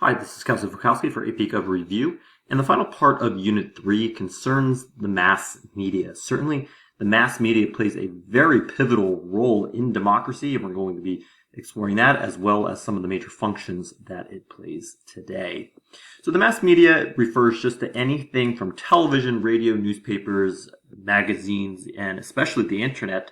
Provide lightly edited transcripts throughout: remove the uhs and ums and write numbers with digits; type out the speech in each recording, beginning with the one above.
Hi, this is Kelsey Furkowski for AP Gov Review, and the final part of Unit 3 concerns the mass media. Certainly, the mass media plays a very pivotal role in democracy, and we're going to be exploring that as well as some of the major functions that it plays today. So the mass media refers just to anything from television, radio, newspapers, magazines, and especially the internet,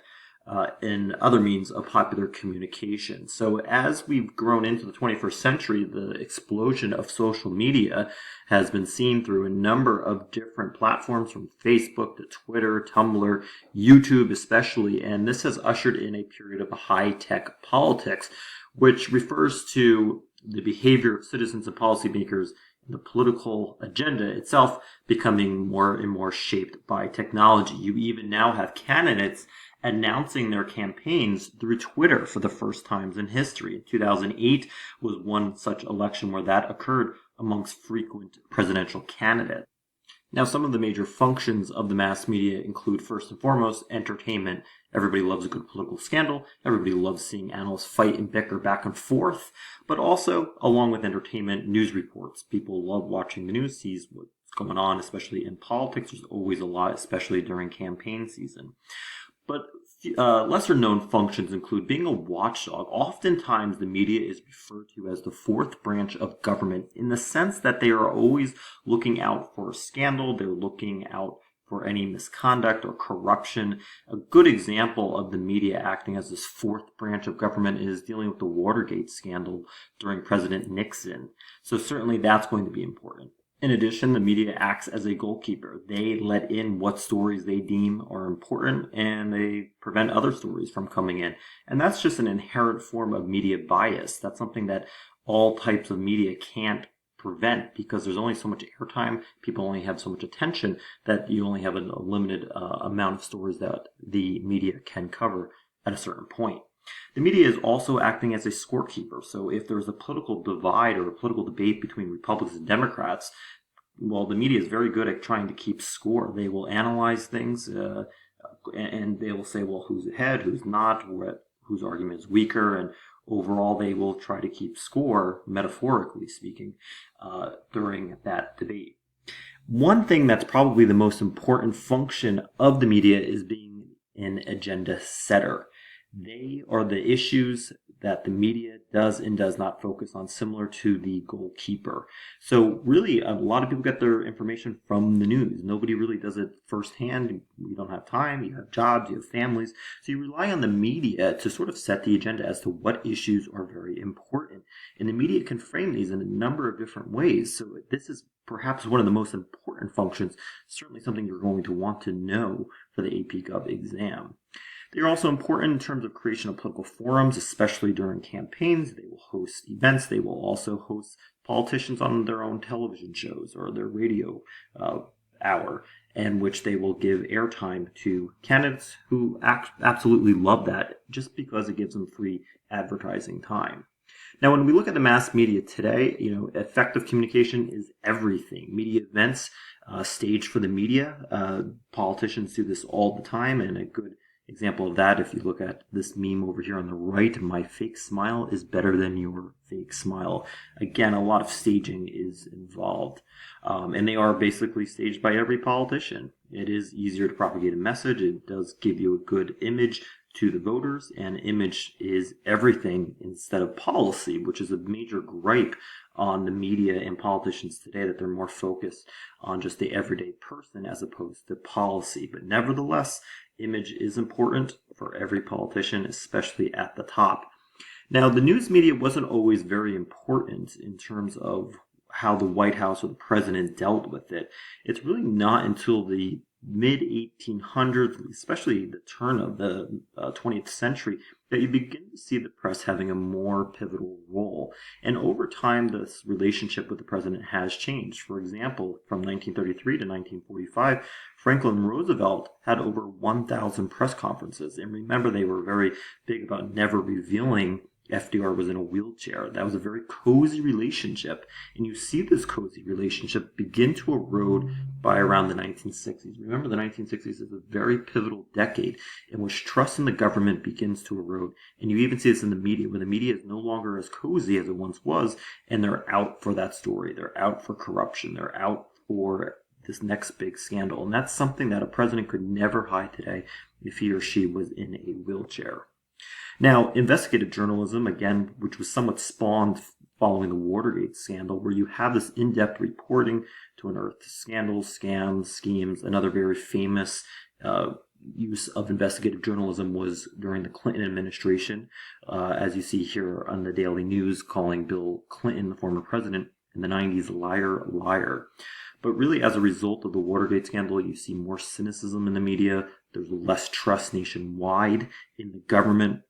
and other means of popular communication. So as we've grown into the 21st century, the explosion of social media has been seen through a number of different platforms, from Facebook to Twitter, Tumblr, YouTube especially, and this has ushered in a period of high-tech politics, which refers to the behavior of citizens and policymakers, the political agenda itself becoming more and more shaped by technology. You even now have candidates announcing their campaigns through Twitter for the first times in history. 2008 was one such election where that occurred amongst frequent presidential candidates. Now, some of the major functions of the mass media include, first and foremost, entertainment. Everybody loves a good political scandal. Everybody loves seeing analysts fight and bicker back and forth. But also, along with entertainment, news reports. People love watching the news, sees what's going on, especially in politics. There's always a lot, especially during campaign season. But lesser known functions include being a watchdog. Oftentimes, the media is referred to as the fourth branch of government in the sense that they are always looking out for a scandal. They're looking out for any misconduct or corruption. A good example of the media acting as this fourth branch of government is dealing with the Watergate scandal during President Nixon. So certainly that's going to be important. In addition, the media acts as a goalkeeper. They let in what stories they deem are important, and they prevent other stories from coming in. And that's just an inherent form of media bias. That's something that all types of media can't prevent, because there's only so much airtime, people only have so much attention, that you only have a limited amount of stories that the media can cover at a certain point. The media is also acting as a scorekeeper. So if there's a political divide or a political debate between Republicans and Democrats, well, the media is very good at trying to keep score. They will analyze things and they will say, well, who's ahead, who's not, whose argument is weaker, and overall they will try to keep score, metaphorically speaking, during that debate. One thing that's probably the most important function of the media is being an agenda setter. They are the issues that the media does and does not focus on, similar to the goalkeeper. So really, a lot of people get their information from the news. Nobody really does it firsthand. You don't have time, you have jobs, you have families. So you rely on the media to sort of set the agenda as to what issues are very important. And the media can frame these in a number of different ways. So this is perhaps one of the most important functions, certainly something you're going to want to know for the AP Gov exam. They're also important in terms of creation of political forums, especially during campaigns. They will host events. They will also host politicians on their own television shows or their radio hour, in which they will give airtime to candidates who absolutely love that, just because it gives them free advertising time. Now, when we look at the mass media today, effective communication is everything. Media events staged for the media. Politicians do this all the time, and a good example of that, if you look at this meme over here on the right, my fake smile is better than your fake smile. Again, a lot of staging is involved. And they are basically staged by every politician. It is easier to propagate a message. It does give you a good image to the voters, and image is everything instead of policy, which is a major gripe on the media and politicians today, that they're more focused on just the everyday person as opposed to policy. But nevertheless, image is important for every politician, especially at the top. Now, the news media wasn't always very important in terms of how the White House or the president dealt with it. It's really not until the mid-1800s, especially the turn of the 20th century, that you begin to see the press having a more pivotal role. And over time, this relationship with the president has changed. For example, from 1933 to 1945, Franklin Roosevelt had over 1,000 press conferences. And remember, they were very big about never revealing FDR was in a wheelchair. That was a very cozy relationship. And you see this cozy relationship begin to erode by around the 1960s. Remember, the 1960s is a very pivotal decade in which trust in the government begins to erode. And you even see this in the media, where the media is no longer as cozy as it once was, and they're out for that story. They're out for corruption. They're out for this next big scandal. And that's something that a president could never hide today if he or she was in a wheelchair. Now, investigative journalism, again, which was somewhat spawned following the Watergate scandal, where you have this in-depth reporting to unearth scandals, scams, schemes. Another very famous use of investigative journalism was during the Clinton administration, as you see here on the Daily News, calling Bill Clinton, the former president, in the 90s, liar, liar. But really, as a result of the Watergate scandal, you see more cynicism in the media. There's less trust nationwide in the government.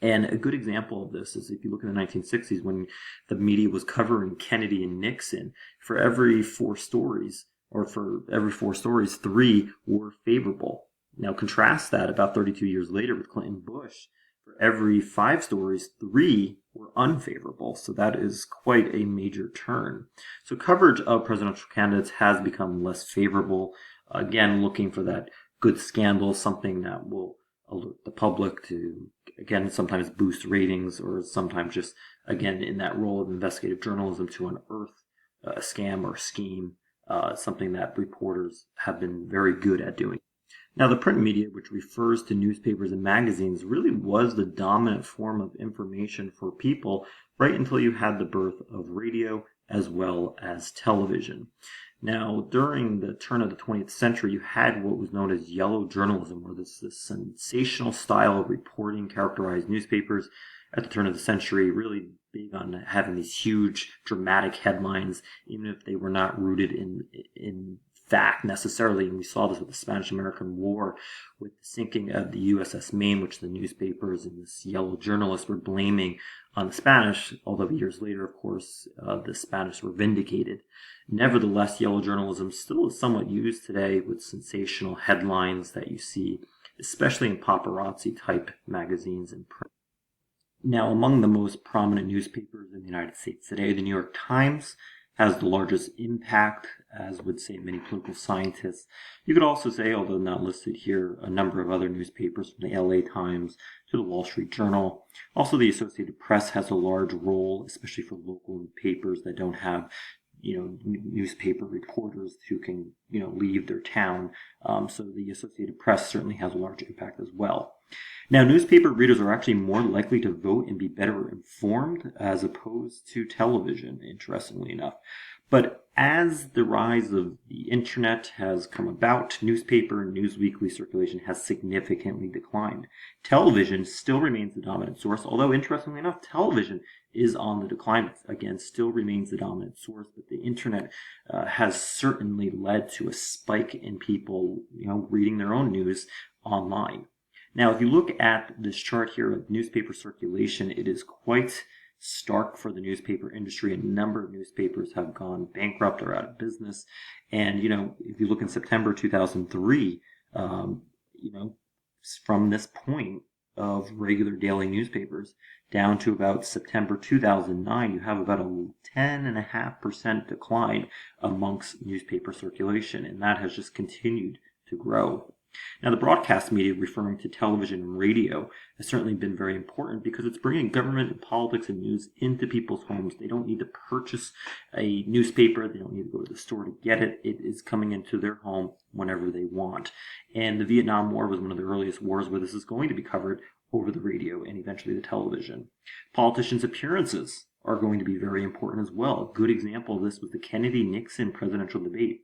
And a good example of this is if you look in the 1960s, when the media was covering Kennedy and Nixon, for every 4 stories, 3 were favorable. Now contrast that about 32 years later with Clinton and Bush. For every 5 stories, 3 were unfavorable. So that is quite a major turn. So coverage of presidential candidates has become less favorable. Again, looking for that good scandal, something that will alert the public to, again, sometimes boost ratings, or sometimes just, again, in that role of investigative journalism to unearth a scam or scheme, something that reporters have been very good at doing. Now, the print media, which refers to newspapers and magazines, really was the dominant form of information for people right until you had the birth of radio as well as television. Now, during the turn of the 20th century, you had what was known as yellow journalism, where this sensational style of reporting characterized newspapers at the turn of the century, really big on having these huge, dramatic headlines, even if they were not rooted in fact necessarily. And we saw this with the Spanish-American War, with the sinking of the USS Maine, which the newspapers and this yellow journalists were blaming on the Spanish, although years later, of course, the Spanish were vindicated. Nevertheless, yellow journalism still is somewhat used today with sensational headlines that you see, especially in paparazzi-type magazines and print. Now, among the most prominent newspapers in the United States today, the New York Times has the largest impact, as would say many political scientists. You could also say, although not listed here, a number of other newspapers, from the LA Times to the Wall Street Journal. Also, the Associated Press has a large role, especially for local papers that don't have newspaper reporters who can, leave their town. So the Associated Press certainly has a large impact as well. Now, newspaper readers are actually more likely to vote and be better informed as opposed to television, interestingly enough. But as the rise of the internet has come about, newspaper and news weekly circulation has significantly declined. Television still remains the dominant source, although interestingly enough, television is on the decline. Again, still remains the dominant source, but the internet has certainly led to a spike in people, reading their own news online. Now, if you look at this chart here of newspaper circulation, it is quite stark for the newspaper industry. A number of newspapers have gone bankrupt or out of business. And, if you look in September 2003, from this point of regular daily newspapers down to about September 2009, you have about a 10.5% decline amongst newspaper circulation. And that has just continued to grow. Now, the broadcast media, referring to television and radio, has certainly been very important because it's bringing government and politics and news into people's homes. They don't need to purchase a newspaper. They don't need to go to the store to get it. It is coming into their home whenever they want. And the Vietnam War was one of the earliest wars where this is going to be covered over the radio and eventually the television. Politicians' appearances are going to be very important as well. A good example of this was the Kennedy-Nixon presidential debate.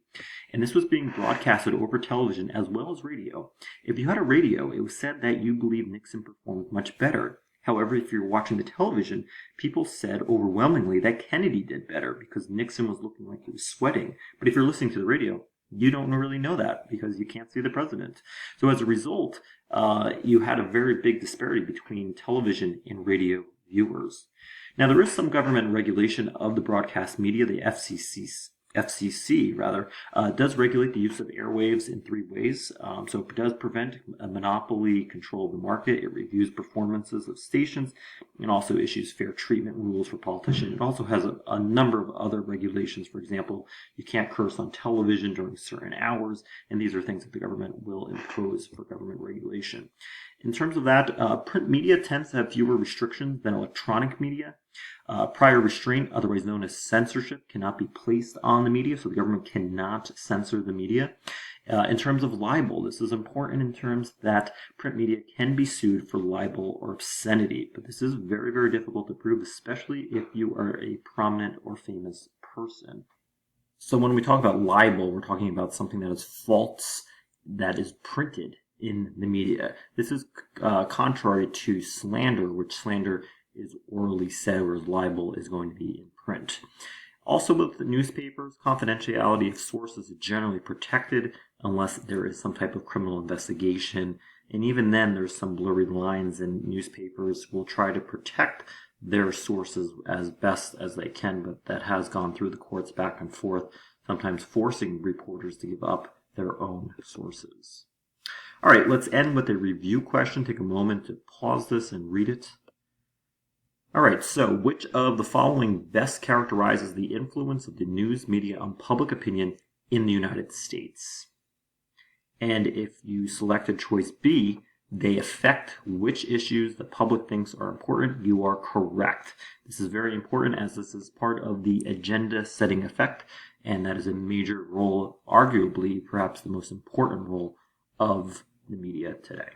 And this was being broadcasted over television as well as radio. If you had a radio, it was said that you believed Nixon performed much better. However, if you're watching the television, people said overwhelmingly that Kennedy did better because Nixon was looking like he was sweating. But if you're listening to the radio, you don't really know that because you can't see the president. So as a result, you had a very big disparity between television and radio viewers. Now, there is some government regulation of the broadcast media. The FCC FCC does regulate the use of airwaves in three ways. So it does prevent a monopoly control of the market. It reviews performances of stations and also issues fair treatment rules for politicians. It also has a number of other regulations. For example, you can't curse on television during certain hours, and these are things that the government will impose for government regulation. In terms of that, print media tends to have fewer restrictions than electronic media. Prior restraint, otherwise known as censorship, cannot be placed on the media, so the government cannot censor the media. In terms of libel, this is important in terms that print media can be sued for libel or obscenity, but this is very, very difficult to prove, especially if you are a prominent or famous person. So when we talk about libel, we're talking about something that is false, that is printed in the media. This is contrary to slander, which slander is orally said, whereas libel is going to be in print. Also with the newspapers, confidentiality of sources is generally protected unless there is some type of criminal investigation. And even then, there's some blurry lines, and newspapers will try to protect their sources as best as they can, but that has gone through the courts back and forth, sometimes forcing reporters to give up their own sources. All right, let's end with a review question. Take a moment to pause this and read it. All right, so which of the following best characterizes the influence of the news media on public opinion in the United States? And if you selected choice B, they affect which issues the public thinks are important, you are correct. This is very important as this is part of the agenda setting effect, and that is a major role, arguably perhaps the most important role of the media today.